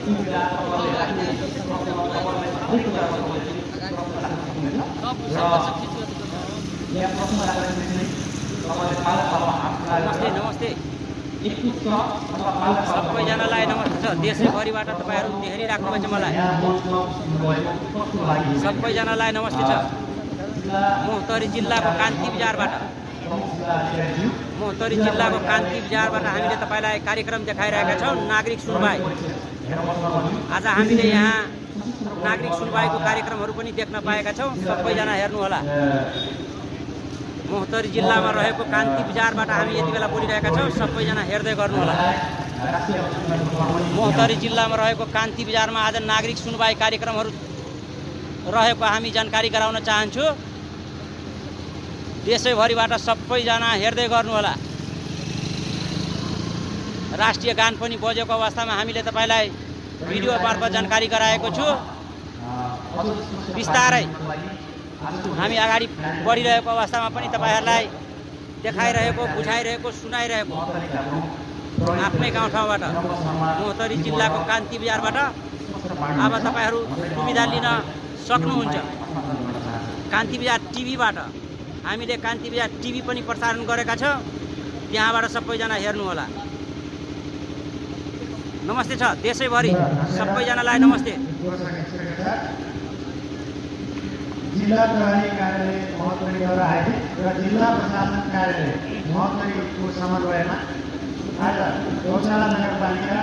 नमस्ते नमस्ते सबैजनालाई नमस्ते छ। देशैभरिबाट तपाईँहरू हेरिराख्नुभएको छ मलाई। सबैजनालाई नमस्ते छ। मोहतरी जिल्लाको कान्ति बजारबाट हामीले तपाईँलाई कार्यक्रम देखाइरहेका छौँ। नागरिक सुनवाई आज हामीले यहाँ नागरिक सुनवाईको कार्यक्रमहरू पनि देख्न पाएका छौँ। सबैजना हेर्नुहोला। मोहतरी जिल्लामा रहेको कान्ति बजारबाट हामी यति बेला बोलिरहेका छौँ। सबैजना हेर्दै गर्नुहोला। मोहतरी जिल्लामा रहेको कान्ति बजारमा आज नागरिक सुनवाई कार्यक्रमहरू रहेको हामी जानकारी गराउन चाहन्छु। देशैभरिबाट सबैजना हेर्दै गर्नुहोला। राष्ट्रिय गान पनि बजेको अवस्थामा हामीले तपाईँलाई भिडियो मार्फत जानकारी गराएको छु। बिस्तारै हामी अगाडि बढिरहेको अवस्थामा पनि तपाईँहरूलाई देखाइरहेको, बुझाइरहेको, सुनाइरहेको आफ्नै गाउँठाउँबाट मोहतरी जिल्लाको कान्ति बजारबाट अब तपाईँहरू सुविधा लिन सक्नुहुन्छ। कान्ति बजार टिभीबाट हामीले कान्ति बजार टिभी पनि प्रसारण गरेका छौँ। त्यहाँबाट सबैजना हेर्नुहोला। नमस्ते छ देशैभरि सबैजनालाई नमस्ते। जिल्ला प्रहरी कार्यालय मोहतरीद्वारा आयोजित र जिल्ला प्रशासन कार्यालय मोहतरीको समन्वयमा आज गौशाला नगरपालिका